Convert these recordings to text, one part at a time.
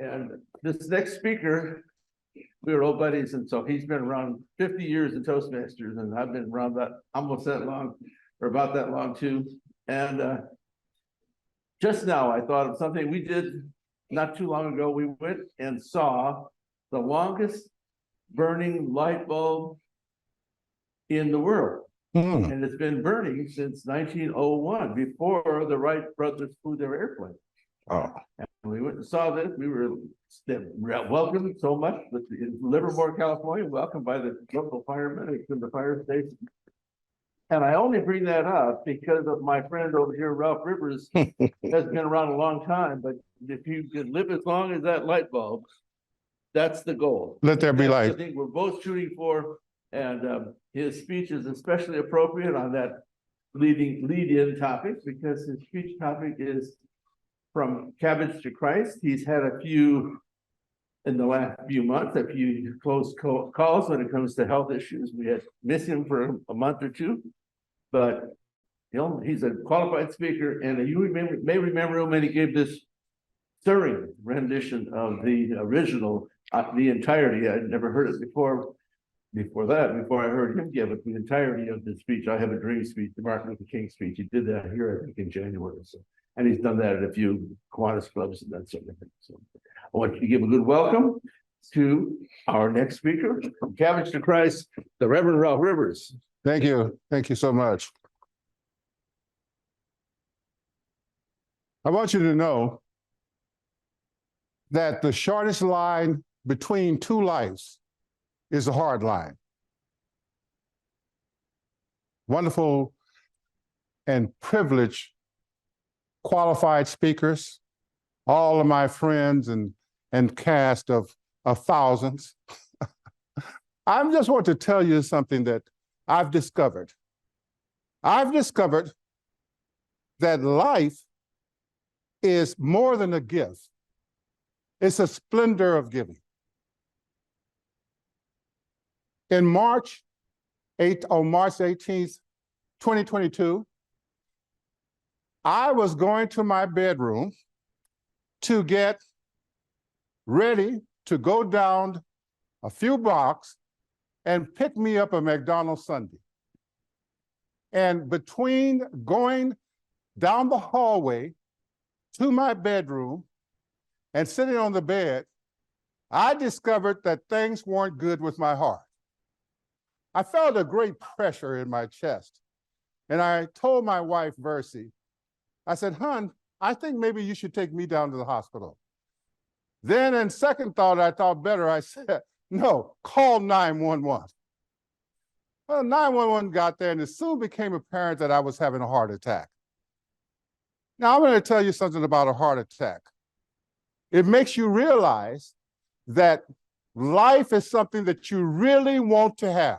And this next speaker, we were old buddies, and so he's been around 50 years in Toastmasters, and I've been around that almost that long, or about that long too. And just now I thought of something we did not too long ago. We went and saw the longest burning light bulb in the world. And it's been burning since 1901, before the Wright brothers flew their airplane. Oh. And we went and saw this. We were welcomed so much in Livermore, California, welcomed by the local firemen from the fire station. And I only bring that up because of my friend over here, Ralph Rivers, has been around a long time. But if you can live as long as that light bulb, that's the goal. Let there be light. I think we're both shooting for. And his speech is especially appropriate on that lead-in topic, because his speech topic is from Cabbage to Christ. He's had a few in the last few months, a few close calls when it comes to health issues. We had missed him for a month or two, but you know, he's a qualified speaker, and you may remember him when he gave this stirring rendition of the original, the entirety. I'd never heard it before. Before I heard him give it, the entirety of the speech, I Have a Dream speech, the Martin Luther King speech. He did that here, I think, in January. So, and he's done that at a few Kiwanis clubs and that sort of thing. So I want you to give a good welcome to our next speaker from Cabbage to Christ, the Reverend Ralph Rivers. Thank you. Thank you so much. I want you to know that the shortest line between two lives is a hard line. Wonderful and privileged qualified speakers, all of my friends and cast of thousands. I just want to tell you something that I've discovered. I've discovered that life is more than a gift. It's a splendor of giving. In March 18th, 2022, I was going to my bedroom to get ready to go down a few blocks and pick me up a McDonald's sundae. And between going down the hallway to my bedroom and sitting on the bed, I discovered that things weren't good with my heart. I felt a great pressure in my chest. And I told my wife, Versi, I said, hon, I think maybe you should take me down to the hospital. Then in second thought, I thought better. I said, no, call 911. Well, 911 got there, and it soon became apparent that I was having a heart attack. Now, I'm going to tell you something about a heart attack. It makes you realize that life is something that you really want to have.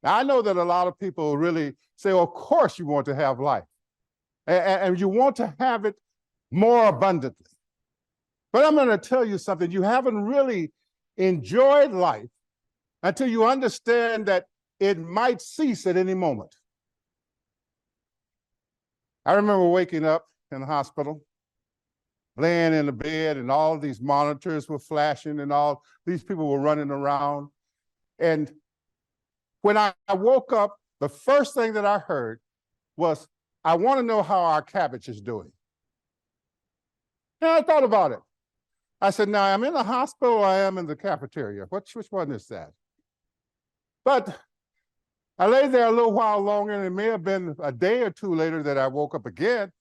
Now, I know that a lot of people really say, well, of course you want to have life, and you want to have it more abundantly. But I'm going to tell you something. You haven't really enjoyed life until you understand that it might cease at any moment. I remember waking up in the hospital, laying in the bed, and all these monitors were flashing, and all these people were running around. And when I woke up, the first thing that I heard was, I want to know how our cabbage is doing. And I thought about it. I said, now, I'm in the hospital, or I am in the cafeteria. Which one is that? But I lay there a little while longer, and it may have been a day or two later that I woke up again,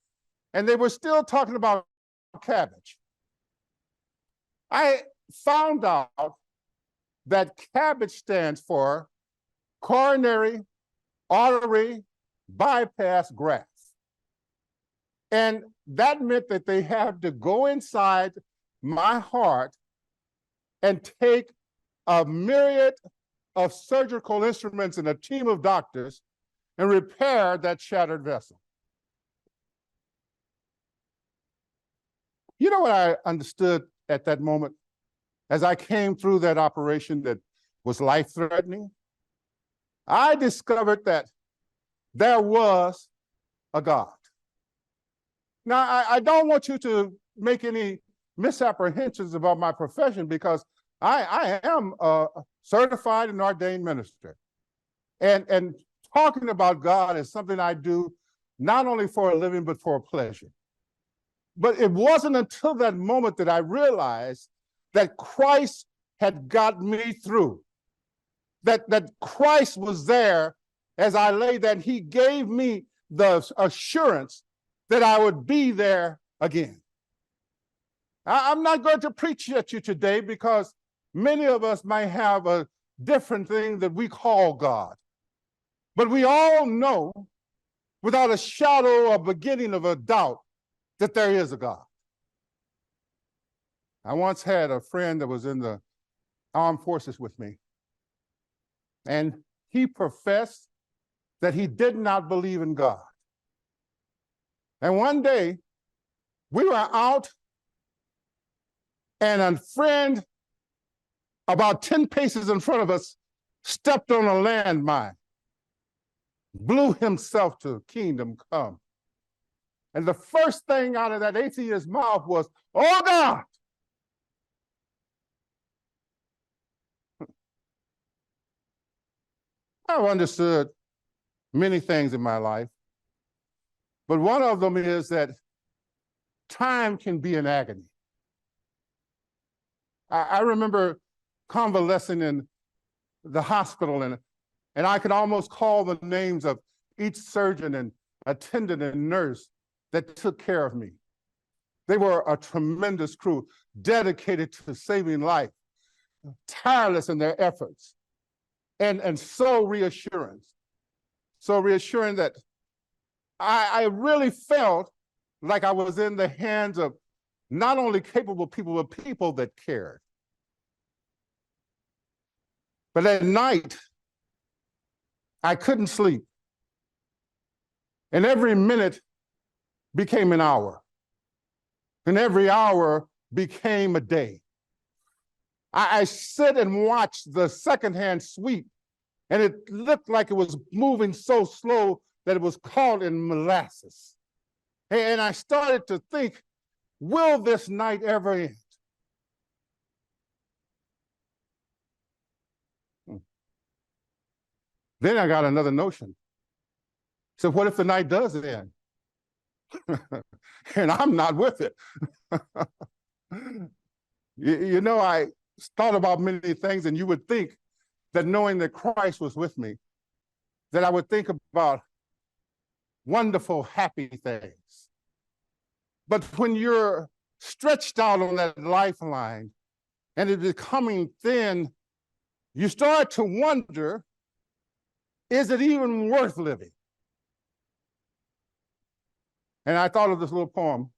and they were still talking about cabbage. I found out that cabbage stands for coronary artery bypass graft. And that meant that they had to go inside my heart and take a myriad of surgical instruments and a team of doctors and repair that shattered vessel. You know what I understood at that moment as I came through that operation that was life-threatening? I discovered that there was a God. Now, I don't want you to make any misapprehensions about my profession because I am a certified and ordained minister. And talking about God is something I do not only for a living, but for a pleasure. But it wasn't until that moment that I realized that Christ had got me through, that Christ was there as I lay there, and he gave me the assurance that I would be there again. I'm not going to preach at you today because many of us might have a different thing that we call God. But we all know, without a shadow or beginning of a doubt, that there is a God. I once had a friend that was in the armed forces with me, and he professed that he did not believe in God. And one day, we were out, and a friend about 10 paces in front of us stepped on a landmine, blew himself to kingdom come. And the first thing out of that atheist's mouth was, "Oh God!" I've understood many things in my life, but one of them is that time can be an agony. I remember convalescing in the hospital, and I could almost call the names of each surgeon and attendant and nurse that took care of me. They were a tremendous crew, dedicated to saving life, tireless in their efforts, and so reassuring that I really felt like I was in the hands of not only capable people, but people that cared. But at night, I couldn't sleep. And every minute became an hour. And every hour became a day. I sit and watch the secondhand sweep, and it looked like it was moving so slow that it was caught in molasses. And I started to think, will this night ever end? Then I got another notion. So what if the night does end? And I'm not with it. You know, I thought about many things, and you would think that knowing that Christ was with me, that I would think about wonderful, happy things. But when you're stretched out on that lifeline and it's becoming thin, you start to wonder, is it even worth living? And I thought of this little poem.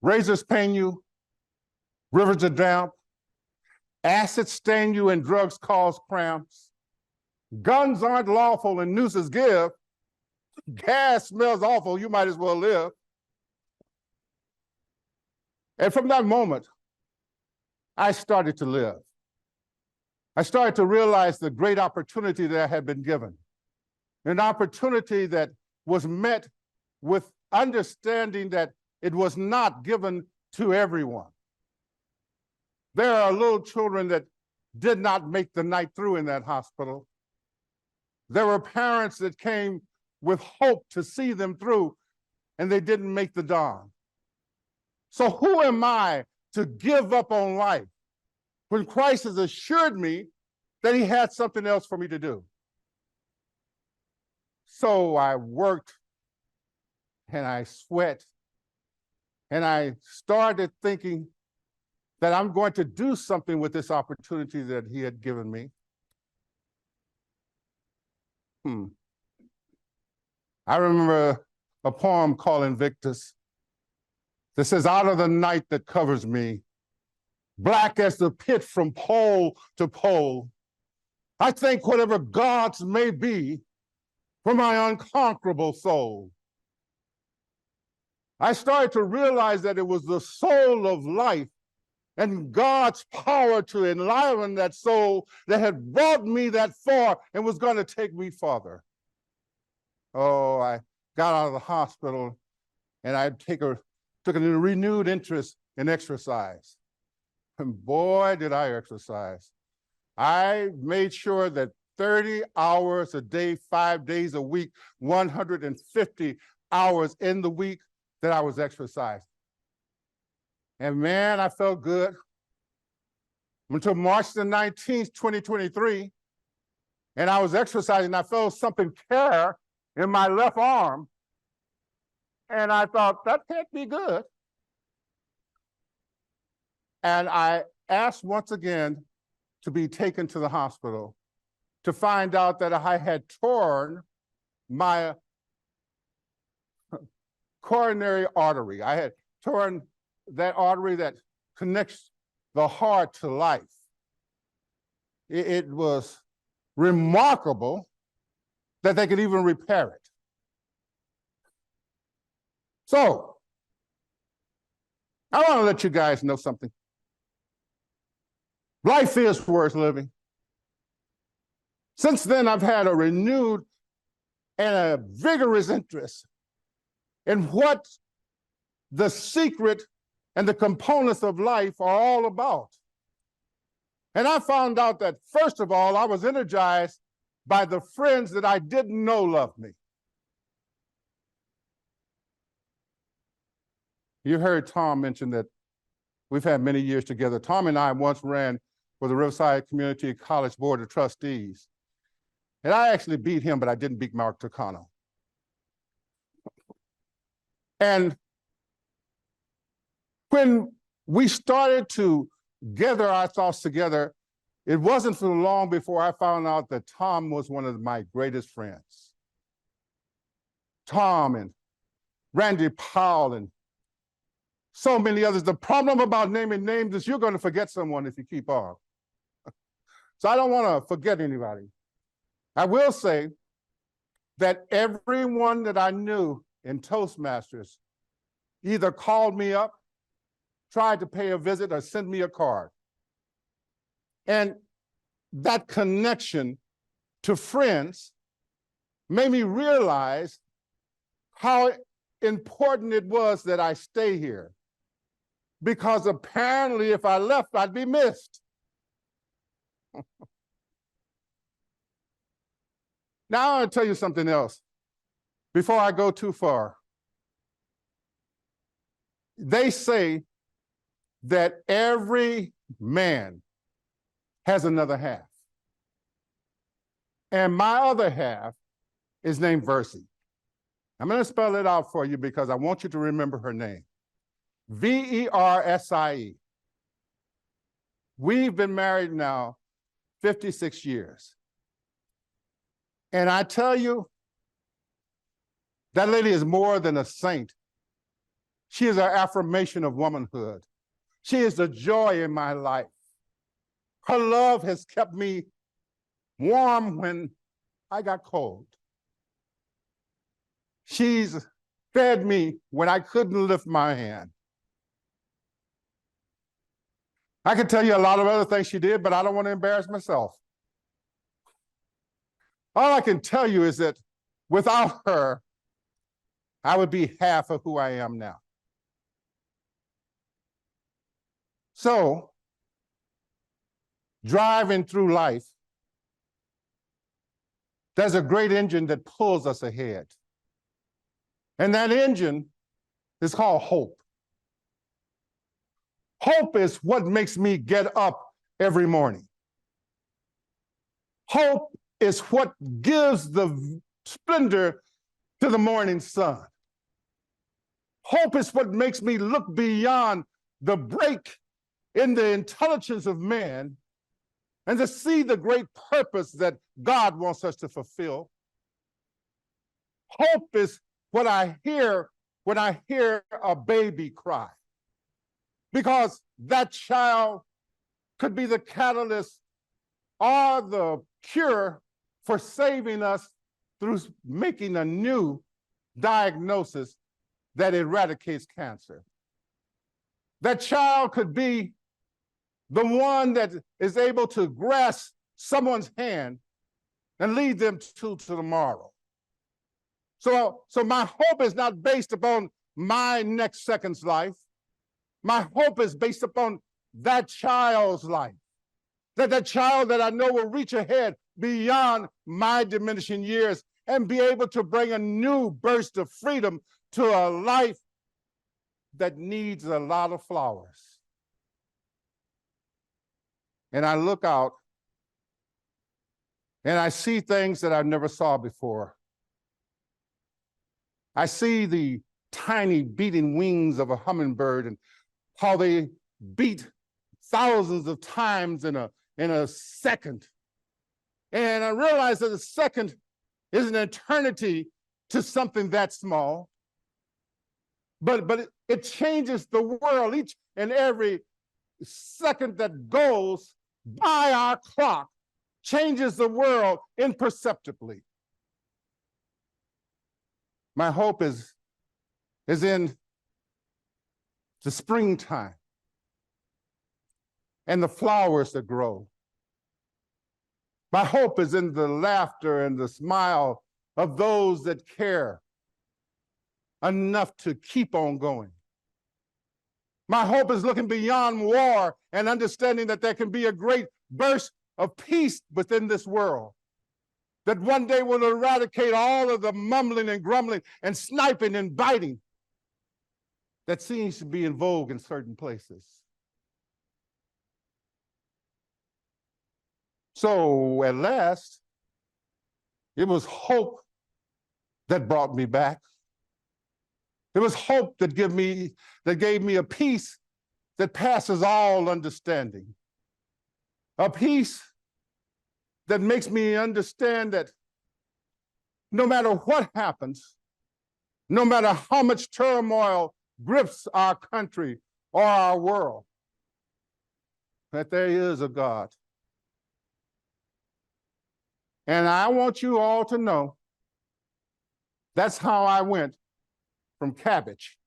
Razors pain you, rivers are damp, acid stain you and drugs cause cramps. Guns aren't lawful and nooses give. Gas smells awful, you might as well live. And from that moment, I started to live. I started to realize the great opportunity that I had been given, an opportunity that was met with understanding that it was not given to everyone. There are little children that did not make the night through in that hospital. There were parents that came with hope to see them through, and they didn't make the dawn. So who am I to give up on life when Christ has assured me that he had something else for me to do? So I worked and I sweat, and I started thinking that I'm going to do something with this opportunity that he had given me. I remember a poem called Invictus that says, out of the night that covers me, black as the pit from pole to pole, I thank whatever gods may be for my unconquerable soul. I started to realize that it was the soul of life and God's power to enliven that soul that had brought me that far and was going to take me farther. Oh, I got out of the hospital and I'd take a took a renewed interest in exercise. And boy, did I exercise. I made sure that 30 hours a day, 5 days a week, 150 hours in the week that I was exercising. And man, I felt good until March the 19th, 2023. And I was exercising, I felt something tear in my left arm. And I thought, that can't be good. And I asked once again to be taken to the hospital to find out that I had torn my coronary artery. I had torn that artery that connects the heart to life. It was remarkable that they could even repair it. So, I want to let you guys know something. Life is worth living. Since then, I've had a renewed and a vigorous interest in what the secret and the components of life are all about. And I found out that, first of all, I was energized by the friends that I didn't know loved me. You heard Tom mention that we've had many years together. Tom and I once ran for the Riverside Community College Board of Trustees. And I actually beat him, but I didn't beat Mark Tucano. And when we started to gather our thoughts together, it wasn't for long before I found out that Tom was one of my greatest friends. Tom and Randy Powell and so many others. The problem about naming names is you're going to forget someone if you keep on. So I don't want to forget anybody. I will say that everyone that I knew in Toastmasters either called me up, tried to pay a visit, or send me a card. And that connection to friends made me realize how important it was that I stay here. Because apparently if I left, I'd be missed. Now I want to tell you something else before I go too far. They say that every man has another half. And my other half is named Versie. I'm going to spell it out for you because I want you to remember her name. Versie. We've been married now 56 years. And I tell you, that lady is more than a saint. She is an affirmation of womanhood. She is the joy in my life. Her love has kept me warm when I got cold. She's fed me when I couldn't lift my hand. I could tell you a lot of other things she did, but I don't want to embarrass myself. All I can tell you is that without her, I would be half of who I am now. So, driving through life, there's a great engine that pulls us ahead. And that engine is called hope. Hope is what makes me get up every morning. Hope is what gives the splendor to the morning sun. Hope is what makes me look beyond the break in the intelligence of man and to see the great purpose that God wants us to fulfill. Hope is what I hear when I hear a baby cry, because that child could be the catalyst or the cure for saving us through making a new diagnosis that eradicates cancer. That child could be the one that is able to grasp someone's hand and lead them to tomorrow. So my hope is not based upon my next second's life. My hope is based upon that child's life. That child that I know will reach ahead beyond my diminishing years and be able to bring a new burst of freedom to a life that needs a lot of flowers. And I look out and I see things that I never saw before. I see the tiny beating wings of a hummingbird and how they beat thousands of times in a second. And I realize that a second is an eternity to something that small. But it changes the world. Each and every second that goes by our clock changes the world imperceptibly. My hope is in the springtime and the flowers that grow. My hope is in the laughter and the smile of those that care enough to keep on going. My hope is looking beyond war and understanding that there can be a great burst of peace within this world, that one day will eradicate all of the mumbling and grumbling and sniping and biting that seems to be in vogue in certain places. So at last, it was hope that brought me back. It was hope that gave me a peace that passes all understanding. A peace that makes me understand that no matter what happens, no matter how much turmoil grips our country or our world, that there is a God. And I want you all to know that's how I went from Cabbage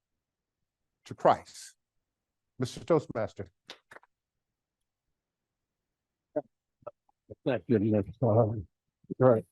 to Christ. Mr. Toastmaster. Thank you. Right.